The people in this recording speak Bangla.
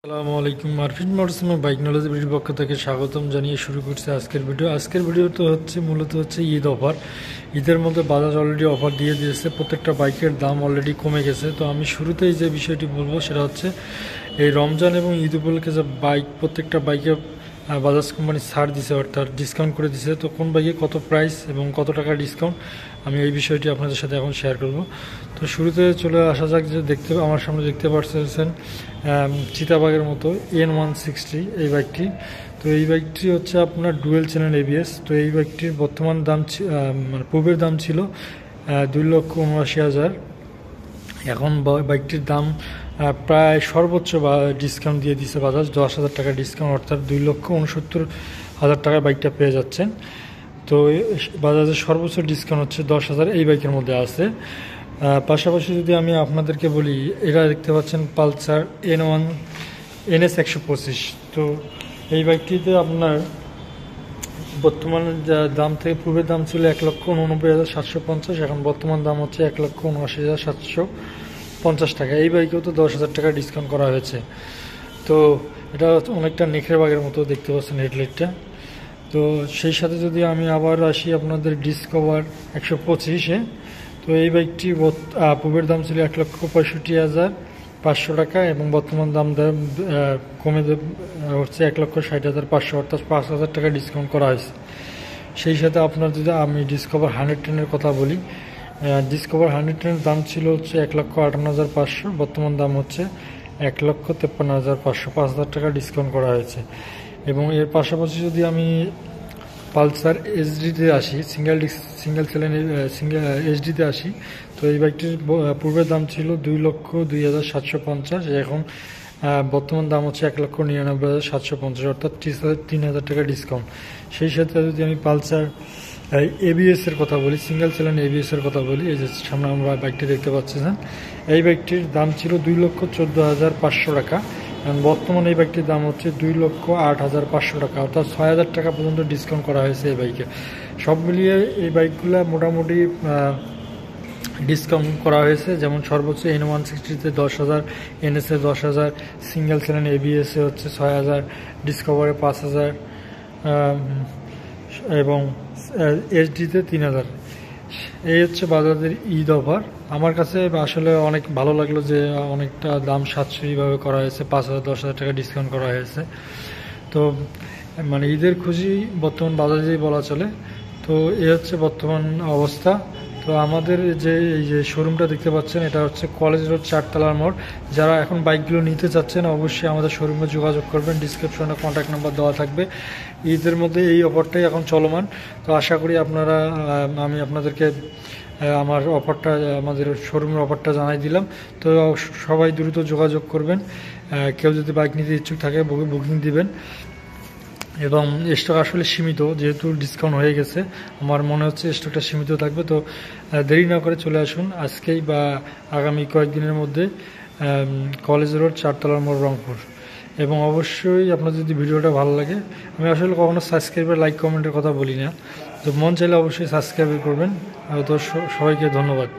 আসসালামু আলাইকুম। মারফিন মোটরসে বাইক নলেজ ভিডিওর পক্ষ থেকে স্বাগতম জানিয়ে শুরু করছি আজকের ভিডিও তো মূলত হচ্ছে ঈদ অফার। ঈদের মধ্যে বাজাজ অলরেডি অফার দিয়ে দিয়েছে, প্রত্যেকটা বাইকের দাম অলরেডি কমে গেছে। তো আমি শুরুতেই যে বিষয়টি বলবো সেটা হচ্ছে এই রমজান এবং ঈদ উপলক্ষে যে প্রত্যেকটা বাইকে বাজাজ কোম্পানি ছাড় দিছে, অর্থাৎ ডিসকাউন্ট করে দিছে। তো কোন বাইকে কত প্রাইস এবং কত টাকা ডিসকাউন্ট, আমি এই বিষয়টি আপনাদের সাথে এখন শেয়ার করব। তো শুরুতে চলে আসা যাক, যে আমার সামনে দেখতে পাচ্ছেন চিতাবাগের মতো N160 এই বাইকটি। তো এই বাইকটি হচ্ছে আপনার ডুয়েল চ্যানেল ABS। তো এই বাইকটির বর্তমান দাম মানে পূর্বের দাম ছিল 2,79,000। এখন বাইকটির দাম প্রায় সর্বোচ্চ বা ডিসকাউন্ট দিয়ে দিচ্ছে বাজাজ, 10,000 টাকা ডিসকাউন্ট, অর্থাৎ 2,69,000 টাকায় বাইকটা পেয়ে যাচ্ছেন। তো বাজাজের সর্বোচ্চ ডিসকাউন্ট হচ্ছে 10,000 এই বাইকের মধ্যে আছে। পাশাপাশি যদি আমি আপনাদেরকে বলি, এটা দেখতে পাচ্ছেন পালসার NS 125। তো এই বাইকটিতে আপনার বর্তমানে দাম থেকে পূর্বের দাম ছিল 1,89,750, এখন বর্তমান দাম হচ্ছে 1,79,750 টাকা। এই বাইকেও তো 10,000 টাকা ডিসকাউন্ট করা হয়েছে। তো এটা অনেকটা নেখের বাগের মতো দেখতে পাচ্ছেন হেডলাইটটা। তো সেই সাথে যদি আমি আবার আসি আপনাদের ডিসকভার 125-এ, তো এই বাইকটি পূর্বের দাম ছিল 1,65,500 টাকা এবং বর্তমান দাম কমে হচ্ছে 1,60,500, অর্থাৎ 5,000 টাকা ডিসকাউন্ট করা হয়েছে। সেই সাথে আপনার যদি আমি ডিসকভার 110-এর কথা বলি, ডিসকভার 110-এর দাম ছিল হচ্ছে 1,58,500, বর্তমান দাম হচ্ছে 1,53,500, 5,000 টাকা ডিসকাউন্ট করা হয়েছে। এবং এর পাশাপাশি যদি আমি পালসার SDতে আসি, সিঙ্গেল SDতে আসি, তো এই বাইকটির পূর্বের দাম ছিল 2,02,750, এখন বর্তমান দাম হচ্ছে 1,99,750, অর্থাৎ 3,000 টাকা ডিসকাউন্ট। সেই সাথে যদি আমি পালসার ABS এর কথা বলি, সিঙ্গেল চ্যানেল ABS এর কথা বলি, এই যে সামনে আমরা বাইকটি দেখতে পাচ্ছেন, এই বাইকটির দাম ছিল 2,14,500 টাকা, এবং বর্তমানে এই বাইকটির দাম হচ্ছে 2,08,500 টাকা, অর্থাৎ 6,000 টাকা পর্যন্ত ডিসকাউন্ট করা হয়েছে এই বাইকে। সব মিলিয়ে এই বাইকগুলো মোটামুটি ডিসকাউন্ট করা হয়েছে। যেমন সর্বোচ্চ N160-তে 10,000, NS-এ 10,000, সিঙ্গেল চ্যানেল ABS-এ হচ্ছে 6,000, ডিসকভারে 5,000 এবং SDতে 3,000। এই হচ্ছে বাজাজের ঈদ অফার। আমার কাছে আসলে অনেক ভালো লাগলো যে অনেকটা দাম সাশ্রয়ীভাবে করা হয়েছে, 5,000 10,000 টাকা ডিসকাউন্ট করা হয়েছে। তো মানে ঈদের খুশি বর্তমান বাজাজেই বলা চলে। তো এই হচ্ছে বর্তমান অবস্থা। তো আমাদের এই যে শোরুমটা দেখতে পাচ্ছেন, এটা হচ্ছে কলেজ রোড 4তলার মোড়। যারা এখন বাইকগুলো নিতে চাচ্ছেন অবশ্যই আমাদের শোরুমে যোগাযোগ করবেন, ডিসক্রিপশনে কন্ট্যাক্ট নাম্বার দেওয়া থাকবে। ঈদের মধ্যে এই অফারটাই এখন চলমান। তো আশা করি আমি আপনাদেরকে আমার অফারটা, আমাদের শোরুমের অফারটা জানাই দিলাম। তো সবাই দ্রুত যোগাযোগ করবেন, কেউ যদি বাইক নিতে ইচ্ছুক থাকে বুকিং দিবেন। এবং স্টক আসলে সীমিত, যেহেতু ডিসকাউন্ট হয়ে গেছে, আমার মনে হচ্ছে স্টকটা সীমিত থাকবে। তো দেরি না করে চলে আসুন আজকেই বা আগামী কয়েকদিনের মধ্যে কলেজ রোড 4তলার মোড়, রংপুর। এবং অবশ্যই আপনার যদি ভিডিওটা ভালো লাগে, আমি আসলে কখনো সাবস্ক্রাইবার, লাইক, কমেন্টের কথা বলি না, তো মন চাইলে অবশ্যই সাবস্ক্রাইব করবেন। তো সবাইকে ধন্যবাদ।